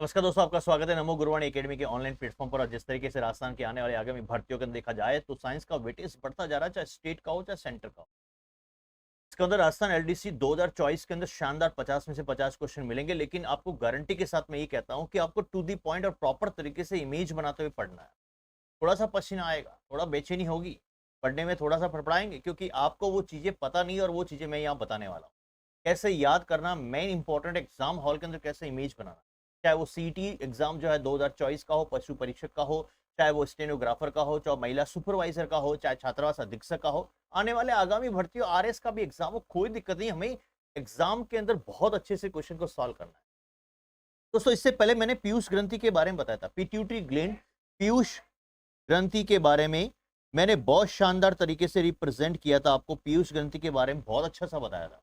नमस्कार दोस्तों, आपका स्वागत है नमो गुरुवाणी एकेडमी के ऑनलाइन प्लेटफॉर्म पर। और जिस तरीके से राजस्थान के आने वाले आगामी भर्तियों के अंदर देखा जाए तो साइंस का वेटेज बढ़ता जा रहा है, चाहे स्टेट का हो चाहे सेंटर का हो। इसके अंदर राजस्थान एलडीसी 2024 के अंदर शानदार 50 में से 50 क्वेश्चन मिलेंगे, लेकिन आपको गारंटी के साथ मैं ये कहता हूं कि आपको टू दी पॉइंट और प्रॉपर तरीके से इमेज बनाते हुए पढ़ना है। थोड़ा सा पसीना आएगा, थोड़ा बेचैनी होगी, पढ़ने में थोड़ा सा फड़फड़ाएंगे, क्योंकि आपको वो चीजें पता नहीं और वो चीजें मैं यहाँ बताने वाला हूँ। कैसे याद करना, मेन इंपॉर्टेंट एग्जाम हॉल के अंदर कैसे इमेज बनाना, चाहे वो सीटी एग्जाम जो है 2024 का हो, पशु परीक्षक का हो, चाहे वो स्टेनोग्राफर का हो, चाहे महिला सुपरवाइजर का हो, चाहे छात्रावास अधीक्षक का हो, आने वाले आगामी भर्तियों आरएस का भी एग्जाम हो, कोई दिक्कत नहीं। हमें एग्जाम के अंदर बहुत अच्छे से क्वेश्चन को सॉल्व करना है। दोस्तों, इससे पहले मैंने पीयूष ग्रंथि के बारे में बताया था, पिट्यूटरी ग्लैंड, पीयूष ग्रंथि के बारे में मैंने बहुत शानदार तरीके से रिप्रेजेंट किया था आपको। पीयूष ग्रंथि के बारे में बहुत अच्छा सा बताया था।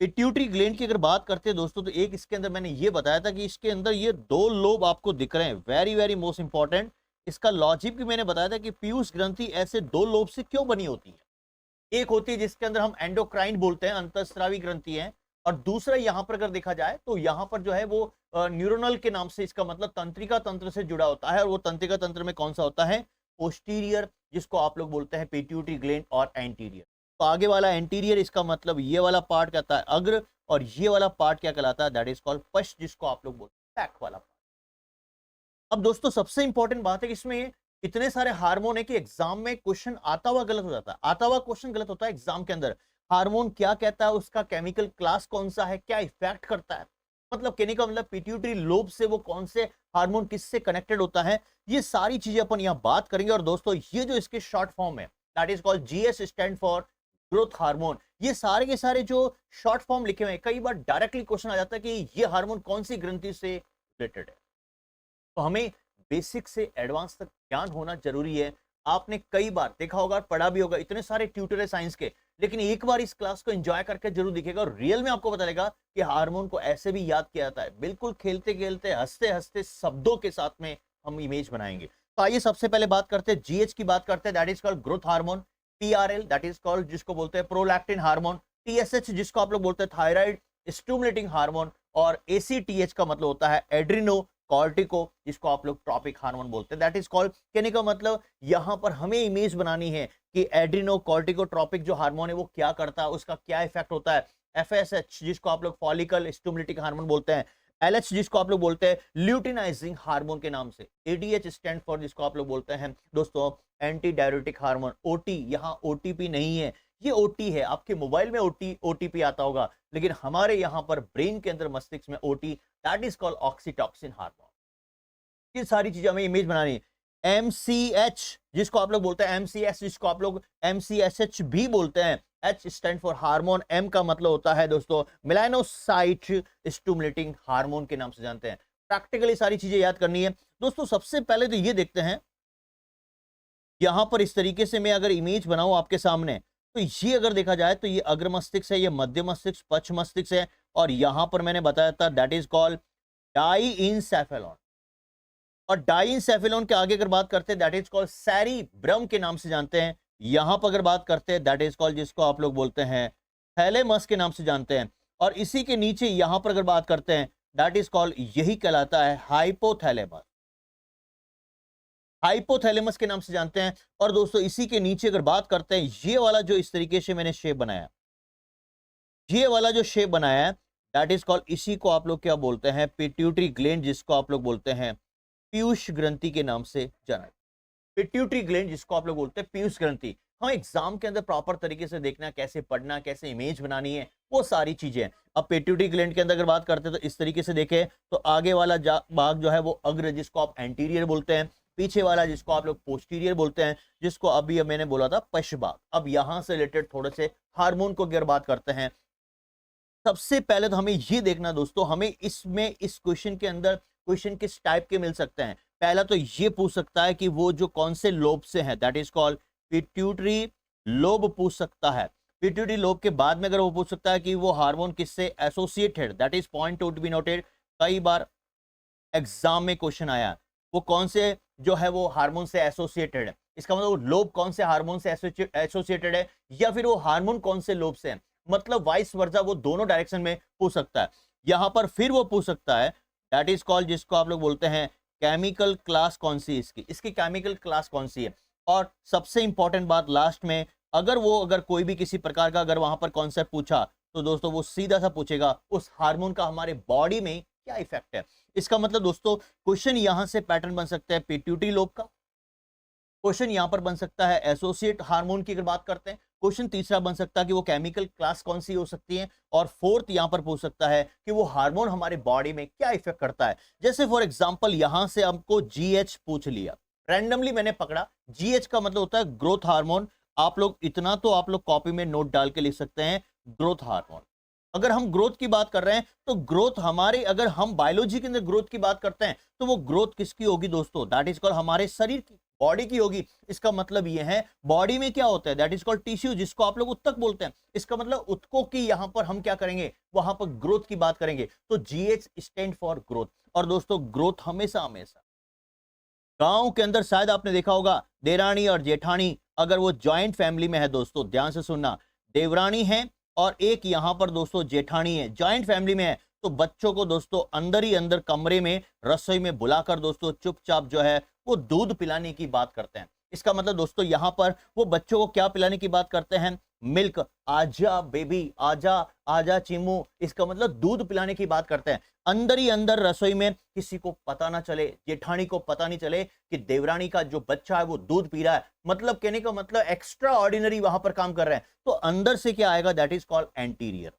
पिट्यूटरी ग्लैंड की अगर बात करते हैं दोस्तों, तो एक इसके अंदर मैंने ये बताया था कि इसके अंदर ये दो लोब आपको दिख रहे हैं, वेरी वेरी मोस्ट इंपॉर्टेंट। इसका लॉजिक भी मैंने बताया था कि पीयूष ग्रंथि ऐसे दो लोब से क्यों बनी होती है। एक होती है जिसके अंदर हम एंडोक्राइन बोलते हैं, अंतःस्रावी ग्रंथि है, और दूसरा यहां पर अगर देखा जाए तो यहां पर जो है वो न्यूरोनल के नाम से, इसका मतलब तंत्रिका तंत्र से जुड़ा होता है। और वो तंत्रिका तंत्र में कौन सा होता है? पोस्टीरियर, जिसको आप लोग बोलते हैं पिट्यूटरी ग्लैंड, और एंटीरियर। तो आगे वाला एंटीरियर, इसका मतलब ये वाला पार्ट कहता है अग्र, और ये वाला पार्ट क्या कहलाता है? दैट इज कॉल्ड पश्च, जिसको आप लोग बोलते हैं बैक वाला पार्ट। अब दोस्तों, सबसे इंपॉर्टेंट बात है कि इसमें इतने सारे हार्मोन है कि एग्जाम में क्वेश्चन आता हुआ गलत हो जाता है, आता हुआ क्वेश्चन गलत होता है एग्जाम के अंदर। हार्मोन क्या कहता है, उसका केमिकल क्लास कौन सा है, क्या इफेक्ट करता है, मतलब कहने का मतलब पिट्यूटरी लोब से वो कौन से हार्मोन किससे कनेक्टेड होता है, ये सारी चीजें अपन यहाँ बात करेंगे। और दोस्तों, ये जो इसके शॉर्ट फॉर्म है, that is called GS, stand for growth hormone. ये सारे के सारे जो शॉर्ट फॉर्म लिखे हुए हैं, कई बार डायरेक्टली क्वेश्चन आ जाता है कि ये हार्मोन कौन सी ग्रंथि से रिलेटेड है। तो हमें बेसिक से एडवांस तक ज्ञान होना जरूरी है। आपने कई बार देखा होगा, पढ़ा भी होगा, इतने सारे ट्यूटर है साइंस के, लेकिन एक बार इस क्लास को एंजॉय करके जरूर दिखेगा और रियल में आपको पता लगेगा कि हार्मोन को ऐसे भी याद किया जाता है, बिल्कुल खेलते खेलते हंसते हंसते शब्दों के साथ में हम इमेज बनाएंगे। तो आइए सबसे पहले बात करते हैं जीएच की, बात करते हैं, that is called growth hormone. PRL, that is called, जिसको बोलते हैं प्रोलैक्टिन हार्मोन। टीएसएच, जिसको आप लोग बोलते हैं थायराइड स्टिमुलेटिंग हार्मोन। और एसीटीएच का मतलब होता है एड्रिनो कॉर्टिको, जिसको आप लोग ट्रॉपिक हार्मोन बोलते हैं। दैट इज कॉल्ड, कहने का मतलब यहां पर हमें इमेज बनानी है कि एड्रिनो कॉर्टिको ट्रॉपिक जो हार्मोन है वो क्या करता है, उसका क्या इफेक्ट होता है। एफएसएच, जिसको आप लोग फॉलिकल स्टिमुलेटिंग हार्मोन बोलते हैं। एलएच, जिसको आप लोग बोलते हैं ल्यूटिनाइजिंग हार्मोन के नाम से। एडीएच स्टैंड फॉर, जिसको आप लोग बोलते हैं दोस्तों एंटी डायरेटिक हार्मोन। ओटी, यहाँ ओटीपी नहीं है, ये ओटी है। आपके मोबाइल में ओटीपी आता होगा, लेकिन हमारे यहाँ पर ब्रेन के अंदर, मस्तिष्क में OT, that is called oxytocin hormone. ये सारी चीजें हमें इमेज बनानी है। एमसीएच, जिसको आप लोग बोलते हैं एमसीएस, जिसको आप लोग एमसीएसएच भी बोलते हैं। H stand for hormone, M का मतलब होता है दोस्तों मेलानोसाइट स्टिमुलेटिंग हार्मोन के नाम से जानते हैं। प्रैक्टिकली सारी चीजें याद करनी है दोस्तों। सबसे पहले तो ये देखते हैं, यहां पर इस तरीके से मैं अगर इमेज बनाऊं आपके सामने, तो ये अगर देखा जाए तो ये अग्र मस्तिष्क है, ये मध्य मस्तिष्क, पश्च मस्तिष्क है, और यहां पर मैंने बताया था दैट इज कॉल्ड डाइंसेफेलॉन। और डाइंसेफेलॉन के आगे अगर बात करते हैं दैट इज कॉल्ड सेरिब्रम के नाम से जानते हैं। यहां पर अगर बात करते हैं दैट इज कॉल्ड, जिसको आप लोग बोलते हैं थैलेमस के नाम से जानते हैं। और इसी के नीचे यहां पर अगर बात करते हैं दैट इज कॉल्ड, यही कहलाता है हाइपोथैलेमस, हाइपोथैलेमस के नाम से जानते हैं। और दोस्तों, इसी के नीचे अगर बात करते हैं, ये वाला जो इस तरीके से मैंने शेप बनाया, ये वाला जो शेप बनाया है, दैट इज कॉल्ड, इसी को आप लोग क्या बोलते हैं? पिट्यूटरी ग्लैंड, जिसको आप लोग बोलते हैं पीयूष ग्रंथि के नाम से जाना। पिट्यूटरी ग्लैंड, जिसको आप लोग बोलते हैं पीयूष ग्रंथि। हम एग्जाम के अंदर प्रॉपर तरीके से देखना, कैसे पढ़ना, कैसे इमेज बनानी है, वो सारी चीजें। अब पिट्यूटरी ग्लैंड के अंदर अगर बात करते हैं तो इस तरीके से देखें, तो आगे वाला भाग जो है वो अग्र, जिसको आप एंटीरियर बोलते हैं। पीछे वाला, जिसको आप लोग पोस्टीरियर बोलते हैं, जिसको अभी मैंने बोला था पश्च भाग। अब यहां से रिलेटेड थोड़े से हार्मोन को अगर बात करते हैं, सबसे पहले तो हमें ये देखना दोस्तों, हमें इसमें इस क्वेश्चन के अंदर क्वेश्चन किस टाइप के मिल सकते हैं। पहला तो ये पूछ सकता है कि वो जो कौन से लोब से है, that is called pituitary lobe पूछ सकता है। पिट्यूटरी लोब के बाद में अगर वो पूछ सकता है कि वो हार्मोन किससे associated, that is point to be noted. कई बार एग्जाम में क्वेश्चन आया, वो कौन से जो है वो हार्मोन से एसोसिएटेड है, इसका मतलब वो लोब कौन से हार्मोन से एसोसिएटेड है, या फिर वो हार्मोन कौन से लोब से है, मतलब वाइस वर्सा, वो दोनों डायरेक्शन में पूछ सकता है। यहां पर फिर वो पूछ सकता है दैट इज कॉल्ड, जिसको आप लोग बोलते हैं केमिकल क्लास कौन सी इसकी, इसकी केमिकल क्लास कौन सी है। और सबसे इंपॉर्टेंट बात लास्ट में, अगर कोई भी किसी प्रकार का अगर वहां पर कॉन्सेप्ट पूछा तो दोस्तों वो सीधा सा पूछेगा उस हार्मोन का हमारे बॉडी में क्या इफेक्ट है। इसका मतलब दोस्तों क्वेश्चन यहां से पैटर्न बन सकता है पिट्यूटरी लोब का, क्वेश्चन यहां पर बन सकता है एसोसिएट हार्मोन की अगर बात करते हैं, क्वेश्चन तीसरा बन सकता है कि वो केमिकल क्लास कौन सी हो सकती है, और फोर्थ यहां पर पूछ सकता है कि वो हार्मोन हमारे बॉडी में क्या इफेक्ट करता है। जैसे फॉर एग्जांपल यहां से हमको जीएच पूछ लिया, रैंडमली मैंने पकड़ा, जीएच का मतलब होता है ग्रोथ हार्मोन। आप लोग इतना तो आप लोग कॉपी में नोट डाल के लिख सकते हैं, ग्रोथ हार्मोन। अगर हम ग्रोथ की बात कर रहे हैं तो ग्रोथ हमारे, अगर हम बायोलॉजी के अंदर ग्रोथ की बात करते हैं तो वो ग्रोथ किसकी होगी दोस्तों, दैट इज कॉल्ड हमारे शरीर की, बॉडी की होगी। इसका मतलब ये है बॉडी में क्या होता है, दैट इज कॉल्ड टिश्यू, जिसको आप लोग उत्तक बोलते हैं। इसका मतलब उत्तकों की यहां पर हम क्या करेंगे, वहां पर ग्रोथ की बात करेंगे। तो जीएच स्टैंड फॉर ग्रोथ। और दोस्तों ग्रोथ हमेशा हमेशा गांव के अंदर शायद आपने देखा होगा, देरानी और जेठानी अगर वो ज्वाइंट फैमिली में है दोस्तों, ध्यान से सुनना, देवरानी है और एक यहां पर दोस्तों जेठानी है, ज्वाइंट फैमिली में है, तो बच्चों को दोस्तों अंदर ही अंदर कमरे में रसोई में बुलाकर दोस्तों चुपचाप जो है वो दूध पिलाने की बात करते हैं। इसका मतलब दोस्तों यहां पर वो बच्चों को क्या पिलाने की बात करते हैं, मिल्क, आजा बेबी, आजा आजा चिमू, इसका मतलब दूध पिलाने की बात करते हैं। अंदर ही अंदर रसोई में किसी को पता ना चले, जेठानी को पता नहीं चले कि देवरानी का जो बच्चा है वो दूध पी रहा है, मतलब कहने का मतलब एक्स्ट्रा ऑर्डिनरी वहां पर काम कर रहे हैं। तो अंदर से क्या आएगा, दैट इज कॉल्ड एंटीरियर।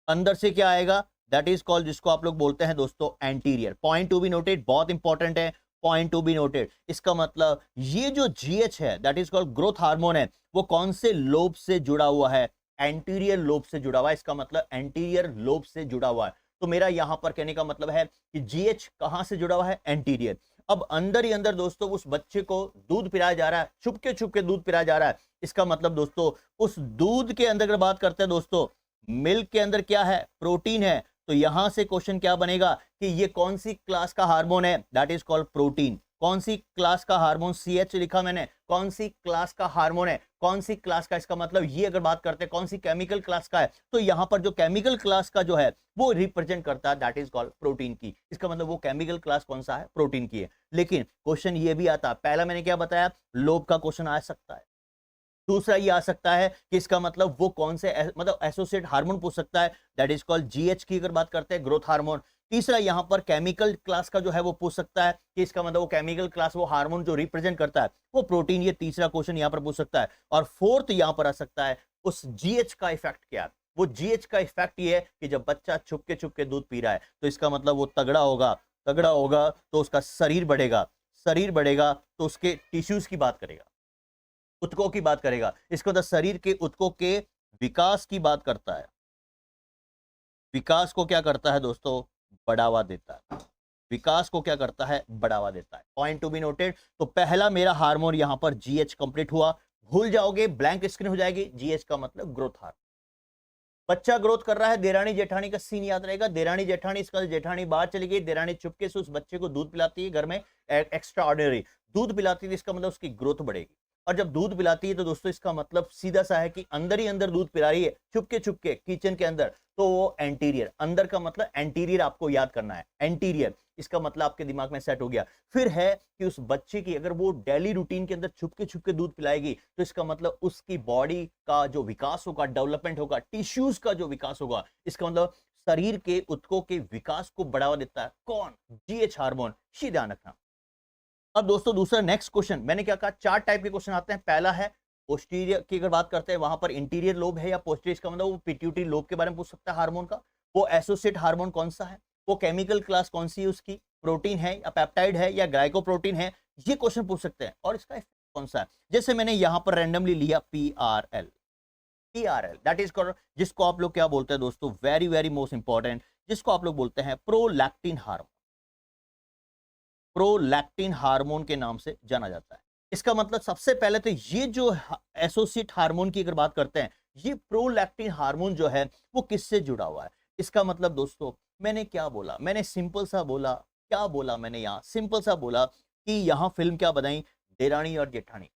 अंदर से क्या आएगा, दैट इज कॉल्ड, जिसको आप लोग बोलते हैं दोस्तों anterior. Point to be noted, बहुत इंपॉर्टेंट है, पॉइंट टू बी नोटेड। इसका मतलब ये जो जीएच है that is called growth hormone है, वो कौन से लोब से जुड़ा हुआ है, एंटीरियर लोब से जुड़ा हुआ है। इसका मतलब एंटीरियर लोब से जुड़ा हुआ है। तो मेरा यहां पर कहने का मतलब है कि जीएच कहां से जुड़ा हुआ है, एंटीरियर। अब अंदर ही अंदर दोस्तों उस बच्चे को दूध पिलाया जा रहा है, छुपके दूध पिलाया जा रहा है। इसका मतलब दोस्तों उस दूध के अंदर अगर बात करते हैं दोस्तों, मिल्क के अंदर क्या है, प्रोटीन है। तो यहां से क्वेश्चन क्या बनेगा कि ये कौन सी क्लास का हार्मोन है, दैट इज कॉल्ड प्रोटीन। कौन सी क्लास का हार्मोन, सीएच लिखा मैंने, कौन सी क्लास का हार्मोन है, कौन सी क्लास का। इसका मतलब ये अगर बात करते हैं कौन सी केमिकल क्लास का है, तो यहां पर जो केमिकल क्लास का जो है वो रिप्रेजेंट करता है, दैट इज कॉल्ड प्रोटीन की। इसका मतलब वो केमिकल क्लास कौन सा है, प्रोटीन की है। लेकिन क्वेश्चन ये भी आता है, पहला मैंने क्या बताया, लोब का क्वेश्चन आ सकता है। दूसरा ये आ सकता है कि इसका मतलब वो कौन से मतलब एसोसिएट हार्मोन पूछ सकता है, दैट इज कॉल्ड जीएच की अगर बात करते हैं, ग्रोथ हार्मोन। तीसरा यहां पर केमिकल क्लास का जो है वो पूछ सकता है कि इसका मतलब वो केमिकल क्लास, वो हार्मोन जो रिप्रेजेंट करता है वो प्रोटीन। ये तीसरा क्वेश्चन यहां पर पूछ सकता है। और फोर्थ यहां पर आ सकता है उस जीएच का इफेक्ट क्या है। वो जीएच का इफेक्ट ये है कि जब बच्चा छुपके दूध पी रहा है तो इसका मतलब वो तगड़ा होगा, तगड़ा होगा तो उसका शरीर बढ़ेगा, शरीर बढ़ेगा तो उसके टिश्यूज की बात करेगा, उत्तकों की बात करेगा। इसको मतलब शरीर के उत्तकों के विकास की बात करता है। विकास को क्या करता है दोस्तों, बढ़ावा देता है। विकास को क्या करता है, बढ़ावा देता है। Point to be noted. तो पहला मेरा हार्मोन यहां पर जीएच कंप्लीट हुआ। भूल जाओगे, ब्लैंक स्क्रीन हो जाएगी। जीएच का मतलब ग्रोथ हार्मोन। बच्चा ग्रोथ कर रहा है, देरानी जेठानी का सीन याद रहेगा। देरानी जेठानी, इसका जेठानी बाहर चली गई, देरानी चुपके से उस बच्चे को दूध पिलाती है घर में, एक्स्ट्रा ऑर्डिनरी दूध पिलाती है। इसका मतलब उसकी ग्रोथ बढ़ेगी। और जब दूध पिलाती है तो दोस्तों इसका मतलब सीधा सा है कि अंदर ही अंदर दूध पिला रही है, छुपके किचन के अंदर, तो वो एंटीरियर। अंदर का मतलब एंटीरियर आपको याद करना है, एंटीरियर। इसका मतलब आपके दिमाग में सेट हो गया। फिर है कि उस बच्चे की अगर वो डेली रूटीन के अंदर छुपके दूध पिलाएगी तो इसका मतलब उसकी बॉडी का जो विकास होगा, डेवलपमेंट होगा, टिश्यूज का जो विकास होगा, इसका मतलब शरीर के उत्तकों के विकास को बढ़ावा देता है कौन, जीएच हार्मोन। ये ध्यान रखना। अब दोस्तों दूसरा नेक्स्ट क्वेश्चन, मैंने क्या कहा, चार टाइप के क्वेश्चन आते हैं। पहला है पोस्टीरियर की अगर बात करते हैं, वहां पर इंटीरियर लोब है या पोस्टीरियर, इसका मतलब वो पिट्यूटरी लोब के बारे में पूछ सकता है हार्मोन का। वो एसोसिएट हार्मोन कौन सा है, वो केमिकल क्लास कौन सी है उसकी, प्रोटीन है या पेप्टाइड है या ग्लाइकोप्रोटीन है, ये क्वेश्चन पूछ सकते हैं। और इसका इफेक्ट कौन सा है, जैसे मैंने यहां पर रैंडमली लिया PRL. PRL that is called, जिसको आप लोग क्या बोलते हैं दोस्तों, वेरी वेरी मोस्ट इंपॉर्टेंट, जिसको आप लोग बोलते हैं प्रोलैक्टिन हार्मोन। प्रोलैक्टिन हार्मोन के नाम से जाना जाता है। इसका मतलब सबसे पहले तो ये जो एसोसिएट हार्मोन की अगर बात करते हैं, ये प्रोलैक्टिन हार्मोन जो है वो किससे जुड़ा हुआ है। इसका मतलब दोस्तों मैंने क्या बोला, मैंने सिंपल सा बोला, क्या बोला मैंने, यहाँ सिंपल सा बोला कि यहाँ फिल्म क्या बनाई, देरानी और जेठानी।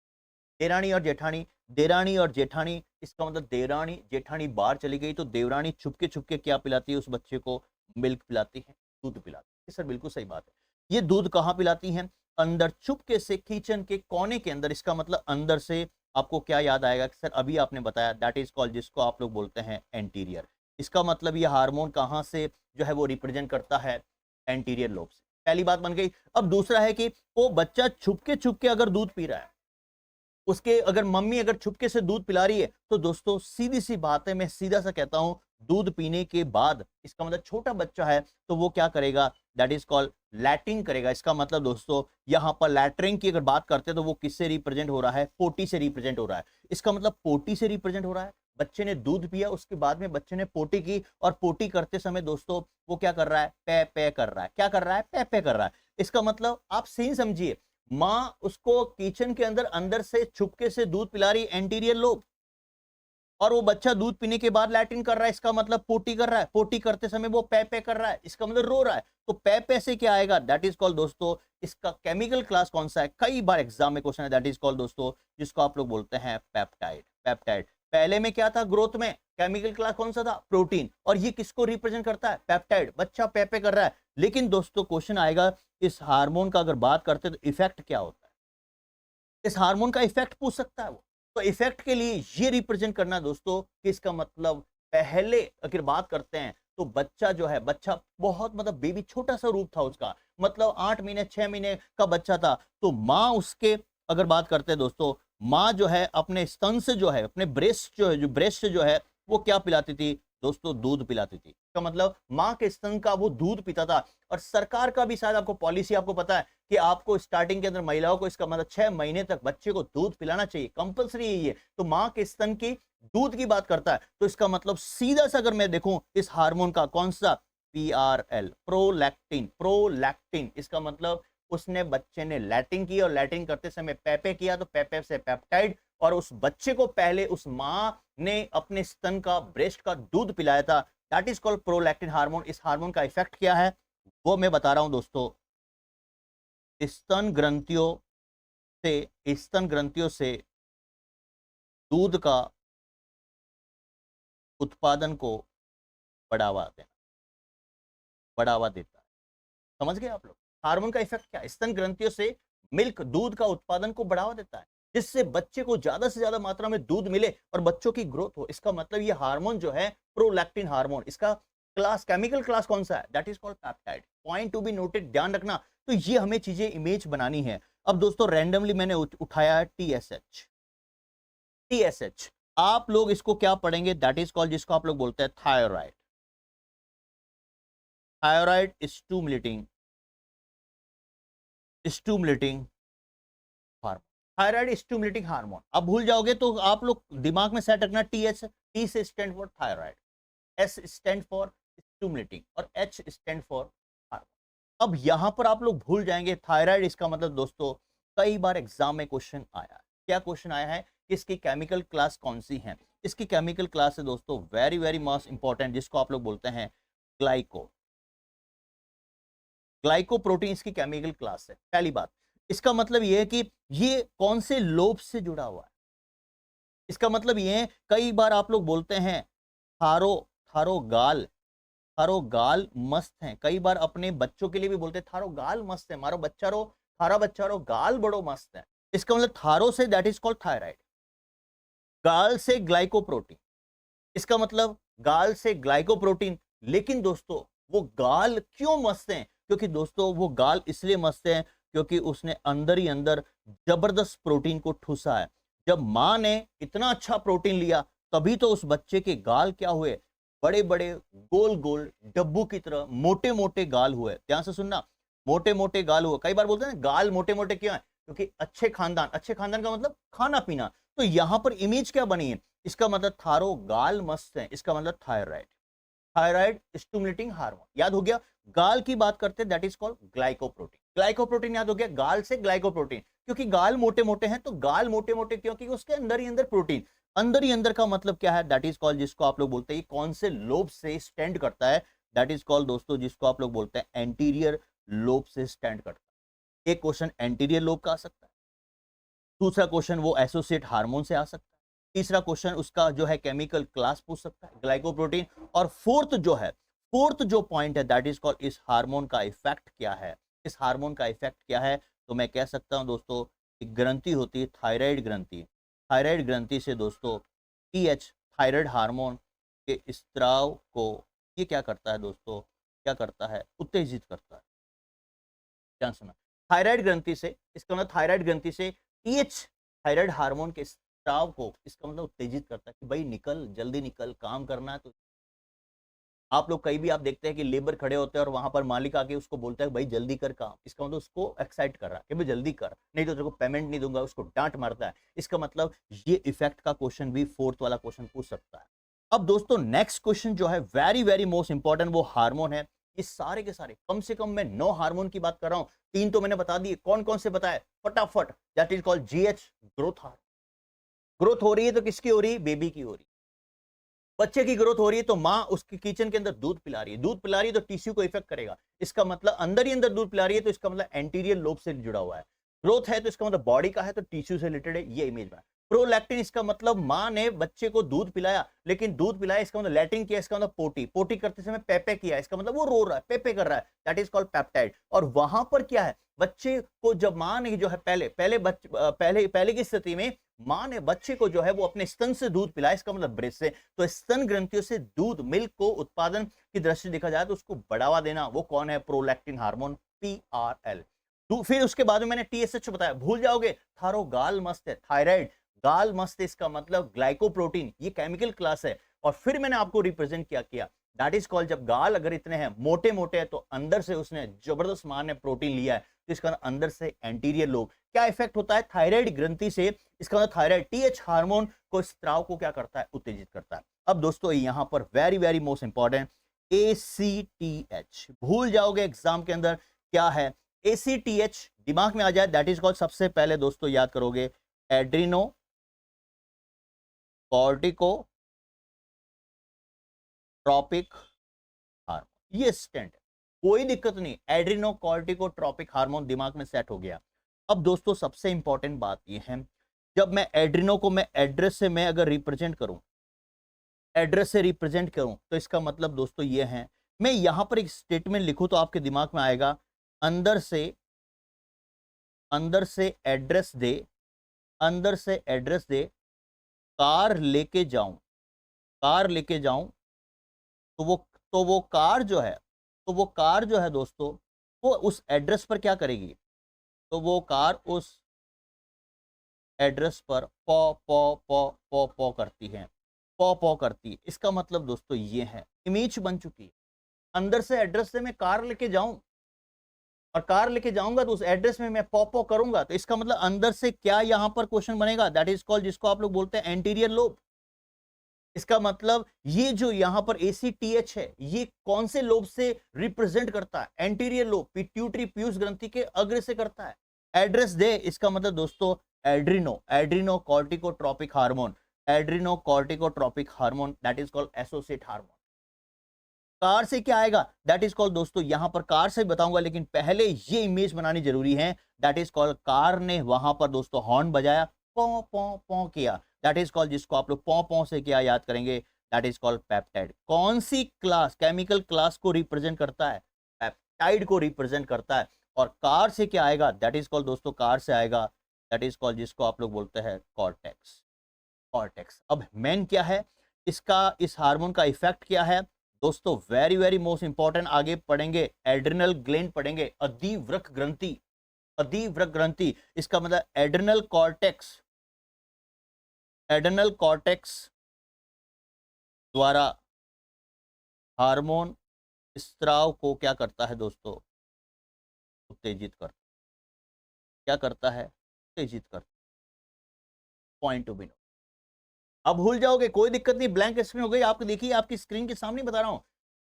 देरानी और जेठानी, देरानी और जेठानी, इसका मतलब देरानी जेठानी बाहर चली गई तो देवरानी छुपके क्या पिलाती है उस बच्चे को, मिल्क पिलाती है, दूध पिलाती है। सर बिल्कुल सही बात है। ये दूध कहाँ पिलाती हैं? अंदर चुपके से किचन के कोने के अंदर। इसका मतलब अंदर से आपको क्या याद आएगा कि सर अभी आपने बताया दैट इज कॉल्ड, जिसको आप लोग बोलते हैं एंटीरियर। इसका मतलब ये हार्मोन कहाँ से जो है वो रिप्रेजेंट करता है? एंटीरियर लोब से। पहली बात बन गई। अब दूसरा है कि वो बच्चा छुपके छुपके अगर दूध पी रहा है, उसके अगर मम्मी अगर छुपके से दूध पिला रही है, तो दोस्तों सीधी सी बात है, मैं सीधा सा कहता हूं, दूध पीने के बाद इसका मतलब छोटा बच्चा है तो वो क्या करेगा? दैट इज कॉल्ड लैटिंग करेगा। इसका मतलब दोस्तों यहां पर लैटरिंग की अगर बात करते हैं तो वो किससे रिप्रेजेंट हो रहा है? पोटी से रिप्रेजेंट हो रहा है। इसका मतलब पोटी से रिप्रेजेंट हो रहा है। बच्चे ने दूध पिया, उसके बाद में बच्चे ने पोटी की, और पोटी करते समय दोस्तों वो क्या कर रहा है? पे पे कर रहा है। क्या कर रहा है? पे पे कर रहा है। इसका मतलब आप सही समझिए, मां उसको किचन के अंदर अंदर से छुपके से दूध पिला रही, एंटीरियर लोब, और वो बच्चा दूध पीने के बाद लैट्रिन कर रहा है। इसका मतलब पोटी कर रहा है। पोटी करते समय वो पे पे कर रहा है, इसका मतलब रो रहा है। तो पे पे से क्या आएगा? दैट इज कॉल्ड दोस्तों, इसका केमिकल क्लास कौन सा है? कई बार एग्जाम में क्वेश्चन है। दैट इज कॉल्ड दोस्तों, जिसको आप लोग बोलते हैं पेप्टाइड। पेप्टाइड पहले में क्या था? ग्रोथ में केमिकल क्लास कौन सा था? प्रोटीन। और ये किसको रिप्रेजेंट करता है? पेप्टाइड। बच्चा पे पे कर रहा है। लेकिन दोस्तों क्वेश्चन आएगा, इस हार्मोन का अगर बात करते हैं तो इफेक्ट क्या होता है? इस हार्मोन का इफेक्ट पूछ सकता है वो। तो इफेक्ट के लिए ये रिप्रेजेंट करना दोस्तों कि इसका मतलब, पहले अगर बात करते हैं तो बच्चा जो है, बच्चा बहुत मतलब बेबी, छोटा सा रूप था उसका, मतलब 8 महीने 6 महीने का बच्चा था। तो माँ उसके अगर बात करते हैं दोस्तों, माँ जो है अपने स्तन से जो है, अपने ब्रेस्ट जो है, जो ब्रेस्ट से जो है वो क्या पिलाती थी दोस्तों? दूध पिलाती थी। इसका मतलब माँ के स्तन का वो दूध पीता था। और सरकार का भी शायद आपको पॉलिसी आपको पता है कि आपको स्टार्टिंग के अंदर महिलाओं को इसका मतलब 6 महीने तक बच्चे को दूध पिलाना चाहिए, कंपलसरी है ये। तो माँ के स्तन की दूध की बात करता है। तो इसका मतलब सीधा सा अगर मैं देखूं, इस हार्मोन का कौन सा? PRL, prolactin. प्रोलैक्टिन इसका मतलब उसने, बच्चे ने लैटिन की, और लैटिन करते समय पेपे किया, तो पेपे से पेप्टाइड, और उस बच्चे को पहले उस माँ ने अपने स्तन का, ब्रेस्ट का दूध पिलाया था। That is called prolactin hormone. इस हार्मोन का इफेक्ट क्या है वो मैं बता रहा हूं दोस्तों। स्तन ग्रंथियों स्तन ग्रंथियों से दूध का उत्पादन को बढ़ावा देता है। समझ गए आप लोग? हार्मोन का इफेक्ट क्या है? स्तन ग्रंथियों से मिल्क, दूध का उत्पादन को बढ़ावा देता है, जिससे बच्चे को ज्यादा से ज्यादा मात्रा में दूध मिले और बच्चों की ग्रोथ हो। इसका मतलब ये हार्मोन जो है प्रोलैक्टिन हार्मोन, इसका क्लास, केमिकल क्लास कौन सा है? That is called peptide. Point to be noted, ध्यान रखना। तो ये हमें चीजें इमेज बनानी है। अब दोस्तों रैंडमली मैंने उठाया है TSH। TSH आप लोग इसको क्या पढ़ेंगे? दैट इज कॉल्ड, जिसको आप लोग बोलते हैं thyroid. Thyroid stimulating hormone. Thyroid stimulating hormone. अब भूल जाओगे तो आप लोग दिमाग में सेट रखना, TH, T से stand for thyroid, S stand for stimulating, और H स्टैंड फॉर हार्मोन। अब यहां पर आप लोग भूल जाएंगे थायराइड। इसका मतलब दोस्तों कई बार एग्जाम में क्वेश्चन आया है। क्या क्वेश्चन आया है? इसकी केमिकल क्लास कौन सी है? इसकी केमिकल क्लास है दोस्तों वेरी वेरी मोस्ट इंपॉर्टेंट, जिसको आप लोग बोलते हैं ग्लाइको। ग्लाइकोप्रोटीन इसकी केमिकल क्लास है। पहली बात, इसका मतलब यह है कि ये कौन से लोब से जुड़ा हुआ है? इसका मतलब ये है, कई बार आप लोग बोलते हैं थारो थारो गाल, थारो गाल मस्त है। कई बार अपने बच्चों के लिए भी बोलते हैं थारो गाल मस्त है, मारो बच्चा रो, थारा बच्चा रो, गाल बड़ो मस्त है। इसका मतलब थारो say that is called thyroid, गाल से ग्लाइकोप्रोटीन। इसका मतलब गाल से ग्लाइकोप्रोटीन। लेकिन दोस्तों वो गाल क्यों मस्त हैं? क्योंकि दोस्तों वो गाल इसलिए मस्त हैं क्योंकि उसने अंदर ही अंदर जबरदस्त प्रोटीन को ठूसा है। जब मां ने इतना अच्छा प्रोटीन लिया, तभी तो उस बच्चे के गाल क्या हुए? बड़े बड़े गोल गोल डब्बू की तरह मोटे मोटे गाल हुए। ध्यान से सुनना, मोटे मोटे गाल हुए। कई बार बोलते हैं गाल मोटे मोटे क्यों है? क्योंकि अच्छे खानदान, अच्छे खानदान का मतलब खाना पीना। तो यहां पर इमेज क्या बनी है? इसका मतलब थारो गाल मस्त है, इसका मतलब थायराइड। थायराइड स्टिमुलेटिंग हार्मोन याद हो गया। गाल की बात करते हैं that is called glycoprotein. Glycoprotein याद हो गया, गाल से ग्लाइकोप्रोटीन। क्योंकि गाल मोटे मोटे हैं तो गाल मोटे मोटे क्योंकि उसके अंदर ही अंदर प्रोटीन। अंदर ही अंदर का मतलब क्या है? दैट इज कॉल्ड, जिसको आप लोग बोलते हैं कौन से लोब से स्टैंड करता है? दैट इज कॉल्ड दोस्तों, जिसको आप लोग बोलते हैं एंटीरियर लोब से स्टैंड करता है। एक क्वेश्चन एंटीरियर लोब का आ सकता है, दूसरा क्वेश्चन वो एसोसिएट हार्मोन से आ सकता है, तीसरा क्वेश्चन उसका जो है केमिकल क्लास पूछ सकता है ग्लाइकोप्रोटीन, और फोर्थ जो है, फोर्थ जो पॉइंट है दैट इज कॉल्ड इस हार्मोन का इफेक्ट क्या है। इस हार्मोन का इफेक्ट क्या है, तो मैं कह सकता हूं दोस्तों, एक ग्रंथि होती है थायराइड ग्रंथि। थायराइड ग्रंथि से दोस्तों टीएच थायराइड हार्मोन के स्त्राव को ये क्या करता है दोस्तों, क्या करता है, उत्तेजित करता है। ध्यान सुना, थायराइड ग्रंथि से, इसका मतलब थायराइड ग्रंथि से टीएच थायराइड हार्मोन के स्त्राव को, इसका मतलब उत्तेजित करता है कि भाई निकल, जल्दी निकल, काम करना है। तो आप लोग कहीं भी आप देखते हैं कि लेबर खड़े होते हैं और वहां पर मालिक आके उसको बोलता है भाई जल्दी कर काम, इसका मतलब उसको एक्साइट कर रहा है कि भाई जल्दी कर, नहीं तो तेरे को पेमेंट नहीं दूंगा, उसको डांट मारता है। इसका मतलब ये इफेक्ट का क्वेश्चन भी फोर्थ वाला क्वेश्चन पूछ सकता है। अब दोस्तों नेक्स्ट क्वेश्चन जो है वेरी वेरी मोस्ट इंपॉर्टेंट, वो हार्मोन है। ये सारे के सारे, कम से कम मैं 9 हार्मोन की बात कर रहा हूं, 3 तो मैंने बता दिए, कौन कौन से बताए फटाफट। That is called GH, growth hormone. Growth हो रही है तो किसकी हो रही है, बेबी की हो रही है। बच्चे की ग्रोथ हो रही है तो माँ उसकी किचन के अंदर दूध पिला रही है, दूध पिला रही है तो टिश्यू को इफेक्ट करेगा। इसका मतलब अंदर ही अंदर दूध पिला रही है तो इसका मतलब एंटीरियर लोब से जुड़ा हुआ है। ग्रोथ है तो इसका मतलब बॉडी का है तो टिश्यू से रिलेटेड है, ये इमेज में। प्रोलैक्टिन, इसका मतलब माँ ने बच्चे को दूध पिलाया, लेकिन दूध पिलाया इसका मतलब लैटिन किया, इसका मतलब पोटी, पोटी करते समय पेपे किया, इसका मतलब वो रो रहा है, पेपे कर रहा है, दैट इज कॉल्ड पेप्टाइड। और वहां पर क्या है, बच्चे को जब माँ ने जो है पहले की स्थिति में माँ ने बच्चे को जो है वो अपने स्तन से दूध पिलाया, इसका मतलब ब्रेस्ट से। तो स्तन ग्रंथियों से दूध, मिल्क को उत्पादन की दृष्टि देखा जाए तो उसको बढ़ावा देना, वो कौन है, प्रोलैक्टिन हार्मोन, PRL। तो फिर उसके बाद में मैंने TSH बताया, भूल जाओगे, थायरोगाल मस्त है, थायराइड गाल मस्त, इसका मतलब ग्लाइकोप्रोटीन, ये केमिकल क्लास है। और फिर मैंने आपको रिप्रेजेंट क्या किया, दैट इज कॉल्ड, जब गाल अगर इतने हैं मोटे मोटे हैं तो अंदर से उसने जबरदस्त मां ने प्रोटीन लिया है, तो इसका अंदर से एंटीरियर लोब क्या इफेक्ट होता है, थायराइड ग्रंथि से, इसका मतलब थायराइड TH हार्मोन को, स्त्राव को क्या करता है, उत्तेजित करता है। अब दोस्तों यहां पर very very most important, ACTH भूल जाओगे एग्जाम के अंदर क्या है। ACTH दिमाग में आ जाए, दैट इज कॉल्ड, सबसे पहले दोस्तों याद करोगे एड्रीनो कॉर्टिको ट्रॉपिक हार्मोन, ये स्टेंट है, कोई दिक्कत नहीं, एड्रीनो कॉर्टिको ट्रॉपिक हार्मोन दिमाग में सेट हो गया। अब दोस्तों सबसे इंपॉर्टेंट बात ये है, जब मैं एड्रीनो को मैं एड्रेस से मैं अगर रिप्रेजेंट करूं, एड्रेस से रिप्रेजेंट करूं, तो इसका मतलब दोस्तों ये है, मैं यहां पर एक स्टेटमेंट लिखूं तो आपके दिमाग में आएगा, अंदर से एड्रेस दे, अंदर से एड्रेस दे, कार लेके जाऊं, कार लेके जाऊं, तो वो कार जो है, तो वो कार जो है दोस्तों, वो उस एड्रेस पर क्या करेगी, तो वो कार उस एड्रेस पर पॉ पॉ पॉ पॉ पॉ करती है, पॉ पॉ करती है। इसका मतलब दोस्तों ये है, इमेज बन चुकी है, अंदर से एड्रेस से मैं कार लेके जाऊं और कार लेके जाऊंगा तो उस एड्रेस में मैं पॉ पॉ करूंगा, तो इसका मतलब अंदर से क्या यहां पर क्वेश्चन बनेगा, दैट इज कॉल्ड, जिसको आप लोग बोलते हैं एंटीरियर लोब। इसका मतलब ये जो यहां पर ACTH है, ये कौन से लोब से रिप्रेजेंट करता है, एंटीरियर लोब, पिट्यूटरी पीयूष ग्रंथि के अग्र से करता है। एड्रेस दे, इसका मतलब दोस्तों adrenocorticotropic hormone, adrenocorticotropic hormone, that is called associate hormone. कार से क्या आएगा, दैट इज कॉल्ड दोस्तों, यहां पर कार से बताऊंगा, लेकिन पहले ये इमेज बनानी जरूरी है, दैट इज कॉल्ड, कार ने वहां पर दोस्तों हॉर्न बजाया, पौ पौ पौ किया, दैट इज कॉल्ड, जिसको आप लोग पौ पौ से क्या याद करेंगे, दैट इज कॉल्ड पेप्टाइड। कौन सी क्लास, केमिकल क्लास को रिप्रेजेंट करता है, पेप्टाइड को रिप्रेजेंट करता है। और कार से क्या आएगा, दैट इज कॉल्ड दोस्तों, कार से आएगा, दैट इज कॉल्ड, जिसको आप लोग बोलते हैं कॉर्टेक्स, कॉर्टेक्स। अब मेन क्या है इसका, इस हार्मोन का इफेक्ट क्या है दोस्तों, वेरी वेरी मोस्ट इंपॉर्टेंट, आगे पढ़ेंगे, एड्रिनल ग्लैंड पढ़ेंगे, अधिवृक्क ग्रंथि, अधिवृक्क ग्रंथि, इसका मतलब एड्रिनल कॉर्टेक्स, एड्रिनल कॉर्टेक्स द्वारा हार्मोन स्त्राव को क्या करता है दोस्तों, उत्तेजित करता, क्या करता है, उत्तेजित करता, पॉइंट टू बी नो। अब भूल जाओगे, कोई दिक्कत नहीं, ब्लैंक स्क्रीन हो गई आपकी, देखिए आपकी स्क्रीन के सामने बता रहा हूं,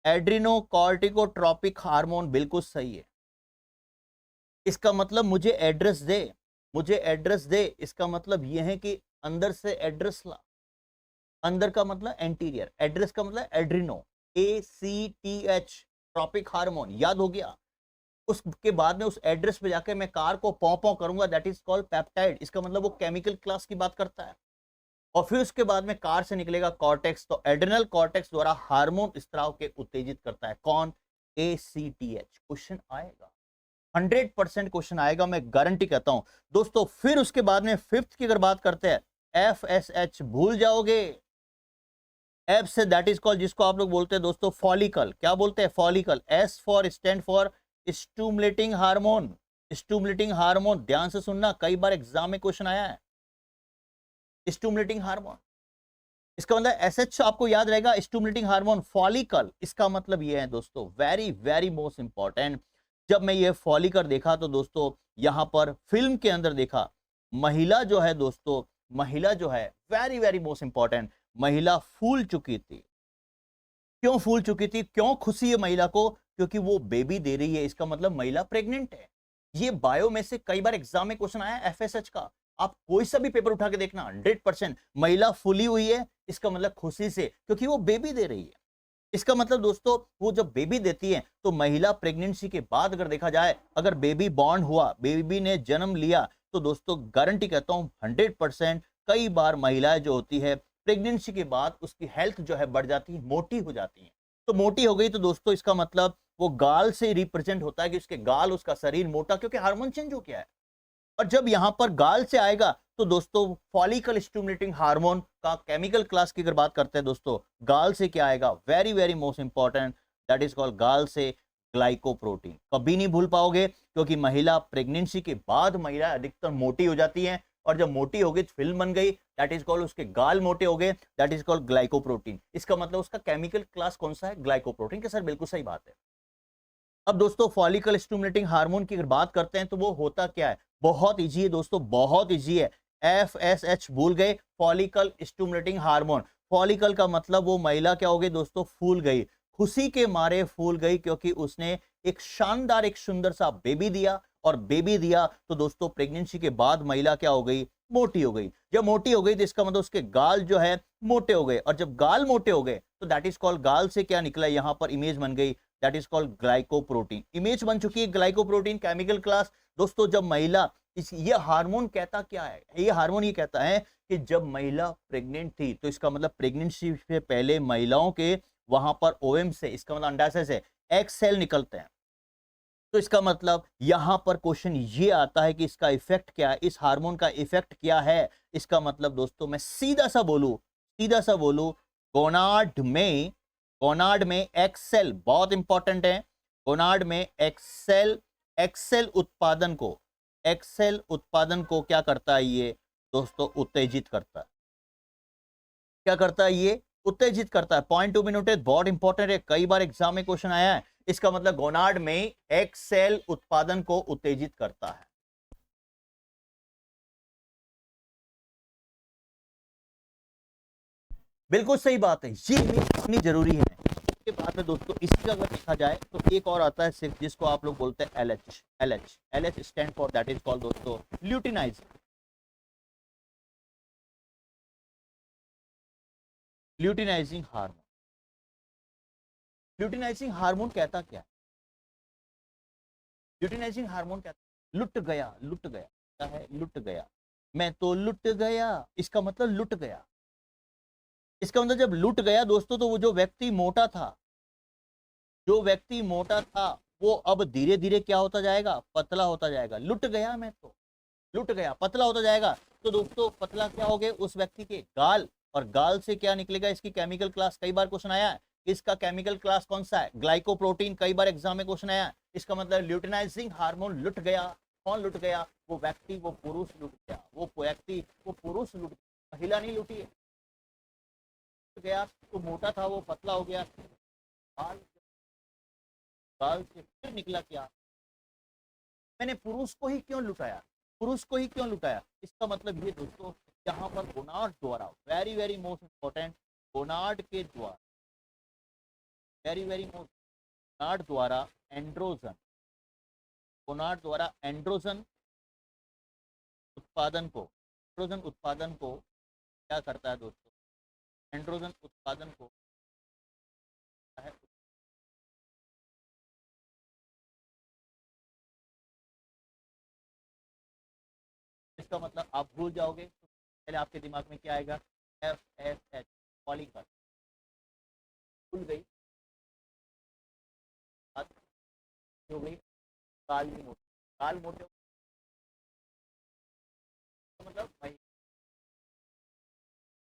एड्रिनो कॉर्टिकोट्रोपिक हार्मोन बिल्कुल सही है। इसका मतलब मुझे एड्रेस दे, मुझे एड्रेस दे, इसका मतलब यह है कि अंदर से एड्रेस ला, अंदर का मतलब एंटीरियर, एड्रेस का मतलब एड्रिनो, ACTH ट्रॉपिक हार्मोन, याद हो गया। उसके बाद में उस एड्रेस पे जाकर मैं कार को पौ पौ करूंगा, दैट इज कॉल्ड पेप्टाइड, इसका मतलब वो केमिकल क्लास की बात करता है। और फिर उसके बाद में कार से निकलेगा कॉर्टेक्स, तो एड्रिनल कॉर्टेक्स द्वारा हार्मोन स्त्राव के उत्तेजित करता है कौन? ACTH। क्वेश्चन आएगा, 100% क्वेश्चन आएगा, मैं गारंटी कहता हूं दोस्तों। फिर उसके बाद में फिफ्थ की अगर बात करते हैं, FSH भूल जाओगे। F say that is called, जिसको आप लोग बोलते हैं दोस्तों फॉलिकल। क्या बोलते हैं? Follicle. S for stand for stimulating hormone. Stimulating hormone, ध्यान से सुनना, कई बार एग्जाम में क्वेश्चन आया है। स्टूमुलेटिंग हार्मोन, इसका मतलब SH आपको याद रहेगा, स्टूमुलेटिंग हार्मोन फॉलिकल। इसका मतलब ये है दोस्तों, वेरी वेरी मोस्ट इंपॉर्टेंट। जब मैं ये फॉलिकल देखा तो दोस्तों यहां पर फिल्म के अंदर देखा, महिला जो है दोस्तों, महिला जो है, वेरी वेरी मोस्ट इंपॉर्टेंट, महिला फूल चुकी थी। क्यों फूल चुकी थी? क्यों खुशी है महिला को? क्योंकि वो बेबी दे रही है, इसका मतलब महिला प्रेग्नेंट है। ये बायो में से कई बार एग्जाम में क्वेश्चन आया FSH का। आप कोई सा भी पेपर उठा के देखना, 100% महिला फूली हुई है, इसका मतलब खुशी से, क्योंकि वो बेबी दे रही है। इसका मतलब दोस्तों, वो जब बेबी देती है तो महिला प्रेगनेंसी के बाद अगर देखा जाए, अगर बेबी बॉर्न हुआ, बेबी ने जन्म लिया, तो दोस्तों गारंटी कहता हूं 100%, कई बार महिलाएं जो होती है प्रेगनेंसी के बाद उसकी हेल्थ जो है बढ़ जाती है, मोटी हो जाती है। तो मोटी हो गई तो दोस्तों इसका मतलब वो गाल से रिप्रेजेंट होता है कि उसके गाल, उसका शरीर मोटा, क्योंकि हार्मोन चेंज हो गया है। और जब यहां पर गाल से आएगा तो दोस्तों फॉलिकल स्टिमुलेटिंग हार्मोन का केमिकल क्लास की अगर बात करते हैं दोस्तों, गाल से क्या आएगा? Very very most important, that is called गाल से ग्लाइकोप्रोटीन। कभी नहीं भूल पाओगे, क्योंकि महिला प्रेगनेंसी के बाद महिला अधिकतर मोटी हो जाती है, और जब मोटी हो गई फिल्म बन गई, दैट इज कॉल्ड, उसके गाल मोटे हो गए, दैट इज कॉल्ड ग्लाइकोप्रोटीन। इसका मतलब उसका केमिकल क्लास कौन सा है? ग्लाइकोप्रोटीन। के सर बिल्कुल सही बात है। अब दोस्तों फॉलिकल स्टिमुलेटिंग हार्मोन की अगर बात करते हैं तो वो होता क्या है? बहुत इजी है दोस्तों, बहुत इजी है। FSH भूल गए, फॉलिकल स्टिमुलेटिंग हार्मोन। फॉलिकल का मतलब वो महिला क्या हो गई दोस्तों? फूल गई, खुशी के मारे फूल गई, क्योंकि उसने एक शानदार, एक सुंदर सा बेबी दिया। और बेबी दिया तो दोस्तों प्रेगनेंसी के बाद महिला क्या हो गई? मोटी हो गई। जब मोटी हो गई तो इसका मतलब उसके गाल जो है मोटे हो गए, और जब गाल मोटे हो गए तो दैट इज कॉल्ड, गाल से क्या निकला? यहां पर इमेज बन गई, that is called glycoprotein. Image बन चुकी है ग्लाइकोप्रोटीन, केमिकल क्लास। दोस्तों जब महिला, ये हार्मोन कहता क्या है? ये हार्मोन ये कहता है कि जब महिला प्रेग्नेंट थी, तो इसका मतलब प्रेगनेंसी से पहले महिलाओं के वहां पर ओएम से, इसका मतलब अंडाशय से एक्स सेल निकलते हैं। तो इसका मतलब यहां पर क्वेश्चन ये आता है कि इसका इफेक्ट क्या है, इस हार्मोन का इफेक्ट क्या है? इसका मतलब दोस्तों मैं सीधा सा बोलूं, सीधा सा बोलूं, गोनाड में, गोनाड में एक्सेल बहुत इंपॉर्टेंट है। गोनाड में एक्सेल, एक्सेल उत्पादन को, एक्सेल उत्पादन को क्या करता है ये दोस्तों? उत्तेजित करता है। क्या करता है ये? उत्तेजित करता है। पॉइंट टू बी नोटेड, बहुत इंपॉर्टेंट है, कई बार एग्जाम में क्वेश्चन आया है। इसका मतलब गोनाड में एक सेल उत्पादन को उत्तेजित करता है। बिल्कुल सही बात है, ये इतनी जरूरी है। इसके बाद में दोस्तों इसी का अगर देखा जाए तो एक और आता है सिर्फ, जिसको आप लोग बोलते हैं LH। LH, LH stand for, that is called दोस्तों ल्यूटिनाइज, ल्यूटिनाइजिंग हार्मोन। ल्यूटिनाइजिंग हार्मोन कहता क्या है? ल्यूटिनाइजिंग हार्मोन कहता है लुट गया, लुट गया। क्या है? लुट गया, मैं तो लुट गया, इसका मतलब लुट गया। इसका मतलब जब लुट गया दोस्तों, तो वो जो व्यक्ति मोटा था, जो व्यक्ति मोटा था, वो अब धीरे धीरे क्या होता जाएगा? पतला होता जाएगा। लुट गया, मैं तो लुट गया, पतला होता जाएगा। तो दोस्तों पतला क्या हो गए? उस व्यक्ति के गाल, और गाल से क्या निकलेगा? इसकी केमिकल क्लास, कई बार क्वेश्चन आया है। इसका केमिकल क्लास कौन सा है? ग्लाइकोप्रोटीन, कई बार एग्जाम में क्वेश्चन आया है। इसका मतलब ल्यूटिनाइजिंग हार्मोन लुट गया। कौन लुट गया? वो व्यक्ति, वो पुरुष लुट गया, वो व्यक्ति, वो पुरुष लुट गया, महिला नहीं लुटी है। गया तो मोटा था, वो पतला हो गया। गाल, गाल से फिर निकला क्या? मैंने पुरुष को ही क्यों लुटाया? पुरुष को ही क्यों लुटाया? इसका मतलब ये दोस्तों, यहाँ पर गोनाड द्वारा, very very most important, gonad के द्वारा, वेरी वेरी मोस्ट, गोनाड द्वारा एंड्रोजन, गोनाड द्वारा एंड्रोजन उत्पादन को, एंड्रोजन उत्पादन को क्या करता है दोस्तों? एंड्रोजन उत्पादन को है, इसका मतलब आप भूल जाओगे तो पहले आपके दिमाग में क्या आएगा? FSH कॉलिंग कर खुल गई, बात हो गई। काली मोटी, काल मोटे मतलब भाई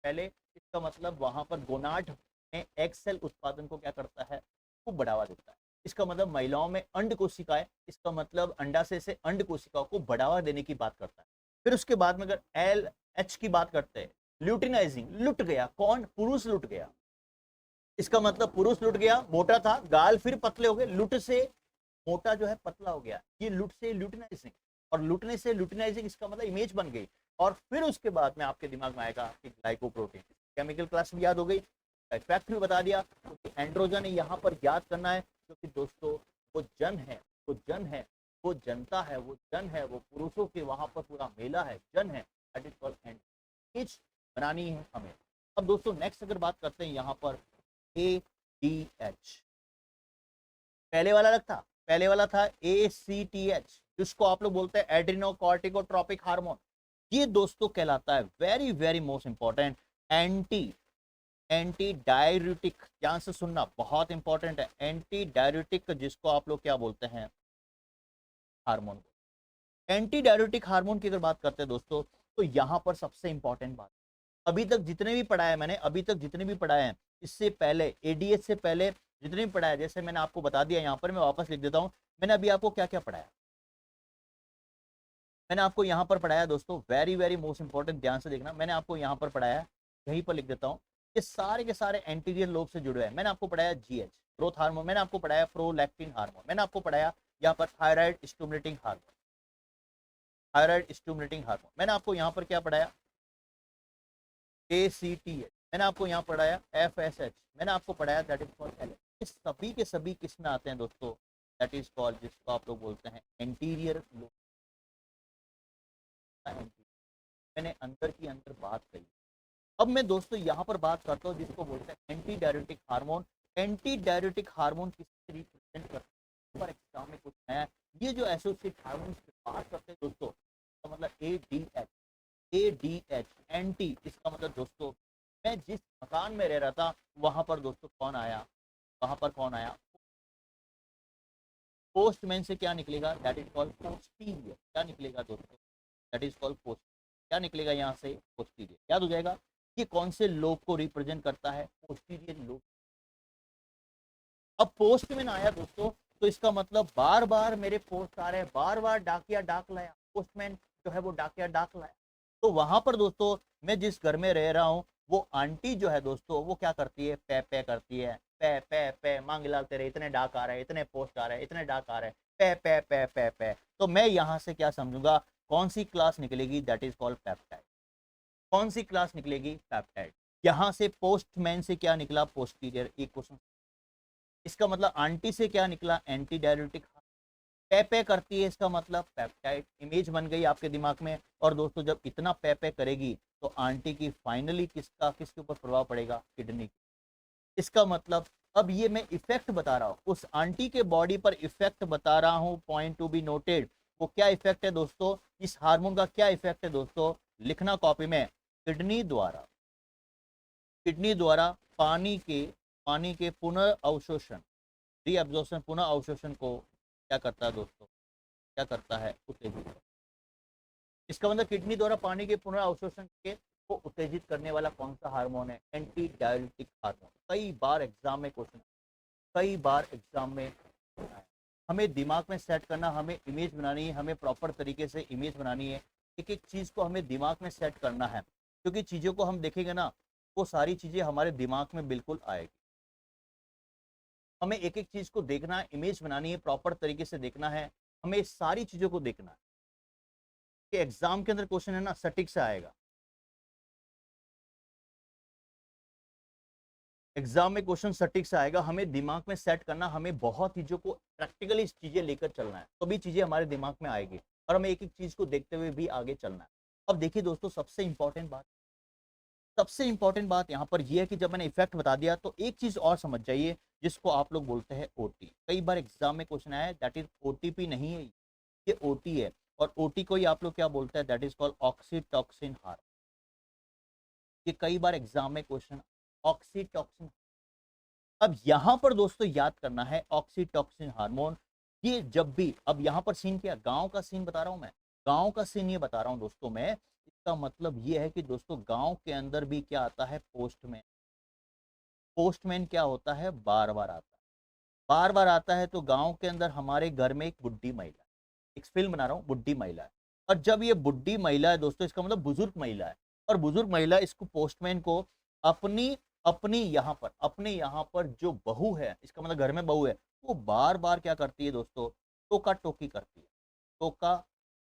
पहले इसका मतलब वहां पर गोनाड में एक्सेल उत्पादन को क्या करता है, खूब बढ़ावा देता है। इसका मतलब महिलाओं में अंड कोशिकाएं, इसका मतलब अंडाशय से अंड कोशिकाओं को बढ़ावा देने की बात करता है। फिर उसके बाद में अगर एल एच की बात करते हैं, ल्यूटिनाइजिंग, लुट गया, कौन, पुरुष लुट गया। इसका मतलब पुरुष लुट गया, मोटा था, गाल फिर पतले हो गए, लुट से मोटा जो है पतला हो गया, ये लुट से ल्यूटिनाइजिंग, और लुटने से ल्यूटिनाइजिंग, इसका मतलब इमेज बन गई। और फिर उसके बाद में आपके दिमाग में आएगा कि ग्लाइकोप्रोटीन, केमिकल क्लास भी याद हो गई, इफेक्ट भी बता दिया। क्योंकि एंड्रोजन यहाँ पर याद करना है, क्योंकि दोस्तों वो जन है, वो जन है, वो जनता है, वो जन है, वो पुरुषों के वहां पर पूरा मेला है, जन है, that is called and, image बनानी है हमें। अब दोस्तों नेक्स्ट अगर बात करते हैं यहाँ पर ADH, पहले वाला अलग था, पहले वाला था ACTH, जिसको आप लोग बोलते हैं एड्रिनोकॉर्टिकोट्रोपिक हार्मोन। ये दोस्तों कहलाता है very very most important anti anti diuretic, ध्यान से सुनना, बहुत इंपॉर्टेंट है, एंटी डाययूरेटिक, जिसको आप लोग क्या बोलते हैं, हार्मोन। एंटी डाययूरेटिक हार्मोन की अगर बात करते हैं दोस्तों, तो यहां पर सबसे इंपॉर्टेंट बात, अभी तक जितने भी पढ़ाया मैंने, अभी तक जितने भी पढ़ाए हैं, इससे पहले एडीएच से पहले जितने भी पढ़ाया, जैसे मैंने आपको बता दिया, यहाँ पर मैं वापस लिख देता हूँ, मैंने अभी आपको क्या क्या पढ़ाया। मैंने आपको यहाँ पर पढ़ाया दोस्तों, वेरी वेरी मोस्ट इंपॉर्टेंट, ध्यान से देखना, मैंने आपको यहाँ पर पढ़ाया, यहीं पर लिख देता हूँ, ये सारे के सारे एंटीरियर लोब से जुड़े हैं। मैंने आपको पढ़ाया जीएच, ग्रोथ हार्मोन, मैंने आपको पढ़ाया प्रोलैक्टिन हार्मोन, मैंने आपको पढ़ाया यहाँ पर thyroid stimulating hormone, thyroid stimulating hormone, मैंने आपको यहाँ पर क्या पढ़ाया, ACTH, मैंने आपको यहाँ पढ़ाया FSH, मैंने आपको पढ़ाया दैट इज कॉल्ड LH। इस सभी के सभी किस में आते हैं दोस्तों, दैट इज कॉल्ड, जिसको आप लोग बोलते हैं एंटीरियर लोब। मैंने अंदर की अंदर बात कही। अब मैं दोस्तों यहाँ पर बात करता हूँ जिसको बोलते हैं anti diuretic hormone. Anti diuretic hormone किससे रिप्रेजेंट करते हैं, एग्जाम में कुछ नया, ये जो एसोसिएट हार्मोन की बात करते हैं दोस्तों, तो मतलब ADH, ADH एंटी, इसका मतलब दोस्तों मैं जिस मकान में रह रहा था वहां पर दोस्तों कौन आया, वहां पर कौन आया, पोस्टमैन से क्या निकलेगा, दैट इज कॉल्ड पोस्टीरियर, क्या निकलेगा दोस्तों, दैट इज कॉल्ड पोस्ट, क्या निकलेगा यहाँ से, पोस्टीरियर, याद हो जाएगा। ये कौन से लोब को रिप्रेजेंट करता है, पोस्टीरियर लोब। अब पोस्टमैन आया दोस्तों, तो इसका मतलब बार बार मेरे पोस्ट आ रहे हैं, बार बार डाकिया डाक लाया, पोस्टमैन जो है वो डाकिया डाक लाया। तो वहां पर दोस्तों मैं जिस घर में रह रहा हूँ, वो आंटी जो है दोस्तों वो क्या करती है, पे पे करती है, पे पे पे, मांगलाल तेरे इतने डाक आ रहे हैं, इतने पोस्ट आ रहे हैं, इतने डाक आ रहे हैं, पे पे पे पे पे। तो मैं यहाँ से क्या समझूंगा, कौन सी क्लास निकलेगी, दैट इज कॉल्ड पेप्टाइड। कौन सी क्लास निकलेगी, पेप्टाइड। यहाँ से पोस्टमैन से क्या निकला, पोस्टीरियर, एक क्वेश्चन। इसका मतलब आंटी से क्या निकला, एंटी डायरेटिक, पे पे करती है, इसका मतलब पेप्टाइड, इमेज बन गई आपके दिमाग में। और दोस्तों जब इतना पे पे करेगी तो आंटी की फाइनली किसका, किसके ऊपर प्रभाव पड़ेगा, किडनी। इसका मतलब अब ये मैं इफेक्ट बता रहा हूँ, उस आंटी के बॉडी पर इफेक्ट बता रहा हूँ, पॉइंट टू बी नोटेड। वो क्या इफेक्ट है दोस्तों, इस हार्मोन का क्या इफेक्ट है दोस्तों, लिखना कॉपी में, किडनी द्वारा, किडनी द्वारा पानी के पुनः अवशोषण, रीअब्जॉर्प्शन, पुनः अवशोषण को क्या करता है दोस्तों, क्या करता है, उत्तेजित। इसका मतलब किडनी द्वारा पानी के पुनः अवशोषण के को उत्तेजित करने वाला कौन सा हार्मोन है, एंटी डायरेटिक हार्मोन। कई बार एग्जाम में क्वेश्चन, कई बार एग्जाम में हमें दिमाग में सेट करना, हमें इमेज बनानी है, हमें प्रॉपर तरीके से इमेज बनानी है, एक एक चीज को हमें दिमाग में सेट करना है, क्योंकि चीजों को हम देखेंगे ना, वो सारी चीजें हमारे दिमाग में बिल्कुल आएगी। हमें एक एक चीज को देखना है, इमेज बनानी है, प्रॉपर तरीके से देखना है, हमें सारी चीजों को देखना है कि एग्जाम के अंदर क्वेश्चन है ना सटीक से आएगा। एग्जाम में क्वेश्चन सटीक से आएगा, हमें दिमाग में सेट करना, हमें बहुत चीजों को प्रैक्टिकली चीजें लेकर चलना है, तो भी चीजें हमारे दिमाग में आएगी, और हमें एक एक चीज को देखते हुए भी आगे चलना है। अब देखिए दोस्तों, सबसे इंपॉर्टेंट बात यहाँ पर यह है कि जब मैंने इफेक्ट बता दिया, तो एक चीज और समझ जाइए, जिसको आप लोग बोलते हैं ओटी। कई बार एग्जाम में क्वेश्चन आया है, दैट इज ओटीपी नहीं है, ये ओटी है। और ओटी को ही आप लोग क्या बोलते हैं, that is called oxytocin hormone. ये कई बार एग्जाम में क्वेश्चन, ऑक्सीटॉक्सिन। अब यहां पर दोस्तों याद करना है ऑक्सीटॉक्सिन हार्मोन, ये जब भी, अब यहां पर सीन क्या, गांव का सीन बता रहा हूं मैं, गांव का सीन ये बता रहा हूं दोस्तों मैं। इसका मतलब ये है कि दोस्तों गांव के अंदर भी क्या आता है, पोस्टमैन। पोस्टमैन क्या होता है, बार बार आता है, बार बार आता है। तो गांव के अंदर हमारे घर में एक बुढ़ी महिला, एक फिल्म बना रहा हूं, बुढ़ी महिला है। और जब ये बुढ़ी महिला है दोस्तों, इसका मतलब बुजुर्ग महिला है, और बुजुर्ग महिला इसको, पोस्टमैन को अपनी अपनी यहाँ पर, अपने यहाँ पर जो बहू है, इसका मतलब घर में बहू है, वो बार बार क्या करती है दोस्तों, टोका टोकी करती है, टोका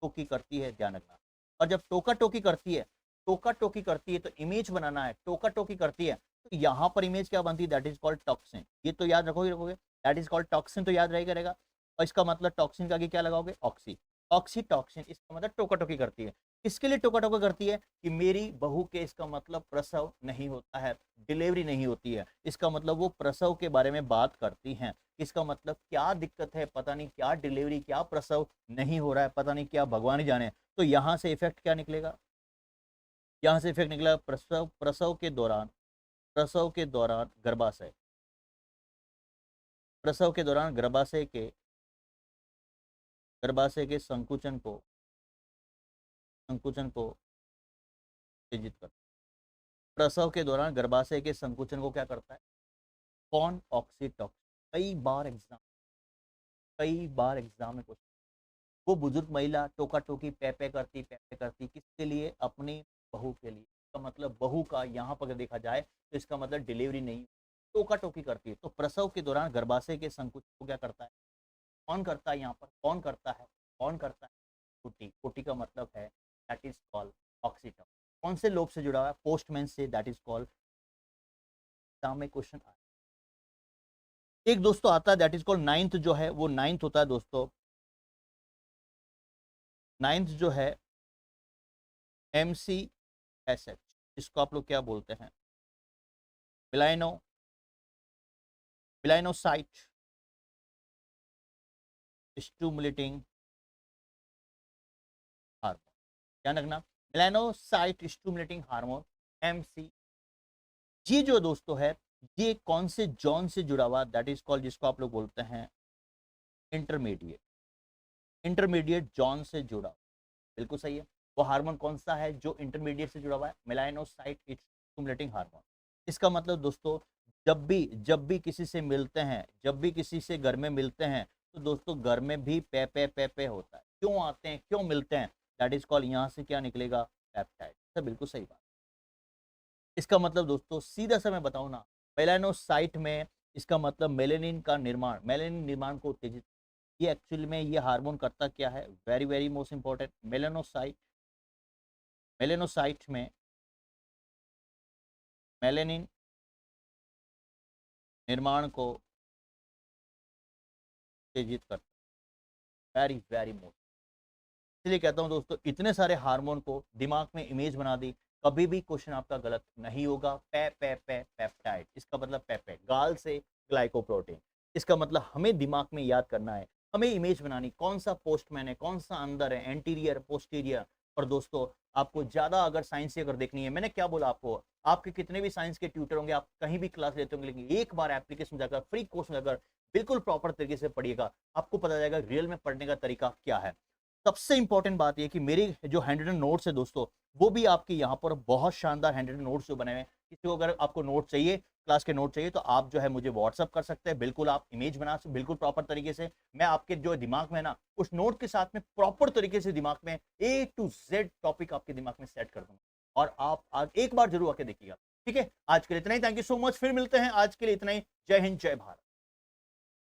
टोकी करती है, ध्यान रखना। और जब टोका टोकी करती है, टोका टोकी करती है तो इमेज बनाना है, टोका टोकी करती है तो यहाँ पर इमेज क्या बनती है, दैट इज कॉल्ड टॉक्सिन। ये तो याद रखोगे, दैट इज कॉल्ड टॉक्सिन, तो याद रहेगा रहेगा। और इसका मतलब टॉक्सिन का आगे क्या लगाओगे, ऑक्सी, ऑक्सीटॉक्सिन, इसका मतलब टोका टोकी करती है। किसके लिए टोका टोका करती है, कि मेरी बहू के, इसका मतलब प्रसव नहीं होता है, डिलीवरी नहीं होती है, इसका मतलब वो प्रसव के बारे में बात करती हैं। इसका मतलब क्या दिक्कत है, पता नहीं क्या डिलीवरी, क्या प्रसव नहीं हो रहा है, पता नहीं क्या, भगवान ही जाने। तो यहां से इफेक्ट क्या निकलेगा, यहां से इफेक्ट निकला प्रसव, प्रसव के दौरान, प्रसव के दौरान गर्भाशय, प्रसव के दौरान गर्भाशय के संकुचन को, संकुचन को उत्तेजित करता है। प्रसव के दौरान गर्भाशय के संकुचन को क्या करता है, कौन, ऑक्सीटॉक्सिन। कई बार एग्जाम में क्वेश्चन, वो बुजुर्ग महिला टोका टोकी पे करती किसके लिए, अपनी बहू के लिए। इसका मतलब बहू का यहाँ पर देखा जाए तो इसका मतलब डिलीवरी नहीं, टोका टोकी करती है। तो प्रसव के दौरान गर्भाशय के संकुचन को क्या करता है, कौन करता है, यहाँ पर कौन करता है, कौन करता है, कुटी। कुटी का मतलब है दैट इज कॉल्ड ऑक्सीटॉक्सिन। कौन से लोब से जुड़ा हुआ है, पोस्टमैन से, दैट इज कॉल्ड। एग्जाम में क्वेश्चन आया एक दोस्तों आता है, दैट इज कॉल्ड नाइन्थ, जो है वो नाइन्थ होता है दोस्तों, नाइन्थ जो है MCSH, इसको आप लोग क्या बोलते हैं, मिलाइनो, मिलाइनोसाइट स्टिमुलेटिंग हार्मोन, ध्यान रखना, मिलाइनोसाइट स्टिमुलेटिंग हार्मोन, MC। ये जो दोस्तों है, ये कौन से जॉन से जुड़ा हुआ, दैट इज कॉल्ड, जिसको आप लोग बोलते हैं इंटरमीडिएट, इंटरमीडिएट जॉन से जुड़ा, बिल्कुल सही है। वो हार्मोन कौन सा है जो इंटरमीडिएट से जुड़ा हुआ है, मेलानोसाइट स्टिमुलेटिंग हार्मोन। इसका मतलब दोस्तों, जब भी किसी से मिलते हैं, जब भी किसी से घर में मिलते हैं, तो दोस्तों घर में भी पे होता है। क्यों आते हैं, क्यों मिलते हैं, दैट इज कॉल्ड, यहाँ से क्या निकलेगा, पेप्टाइड। सर बिल्कुल सही बात। इसका मतलब दोस्तों सीधा सा मैं बताऊं ना, मेलानोसाइट में इसका मतलब मेलेनिन का निर्माण, मेलेनिन निर्माण को उत्तेजित, ये एक्चुअली में ये हार्मोन करता क्या है, very very most important, melanocyte, melanocyte में मेलेनिन निर्माण को उत्तेजित करता है, वेरी वेरी मोस्ट। इसलिए कहता हूं दोस्तों, इतने सारे हार्मोन को दिमाग में इमेज बना दी, कभी भी क्वेश्चन आपका गलत नहीं होगा। पेप्टाइड, इसका मतलब पेपेट, गाल से ग्लाइकोप्रोटीन, इसका मतलब हमें दिमाग में याद करना है, हमें इमेज बनानी, कौन सा पोस्टमैन है, कौन सा अंदर है, एंटीरियर, पोस्टीरियर। और दोस्तों आपको ज्यादा अगर साइंस से अगर देखनी है, मैंने क्या बोला आपको, आपके कितने भी साइंस के ट्यूटर होंगे, आप कहीं भी क्लास लेते होंगे, लेकिन एक बार एप्लीकेशन जाकर, फ्री कोर्स में जाकर बिल्कुल प्रॉपर तरीके से पढ़िएगा, आपको पता जाएगा रियल में पढ़ने का तरीका क्या है। सबसे इंपॉर्टेंट बात यह कि मेरी जो हैंडरेटन नोट्स है दोस्तों, वो भी आपके यहाँ पर बहुत शानदार हैंडरेटन नोट्स जो बने हुए हैं। किसी को अगर आपको नोट चाहिए, क्लास के नोट चाहिए, तो आप जो है मुझे व्हाट्सअप कर सकते हैं, बिल्कुल आप इमेज बना सकते, बिल्कुल प्रॉपर तरीके से मैं आपके जो दिमाग में है ना, उस नोट के साथ में प्रॉपर तरीके से दिमाग में A to Z टॉपिक आपके दिमाग में सेट कर दूंगा, और आप आज एक बार जरूर आके देखिएगा। ठीक है, आज के लिए इतना ही, थैंक यू सो मच, फिर मिलते हैं, आज के लिए इतना ही, जय हिंद जय भारत।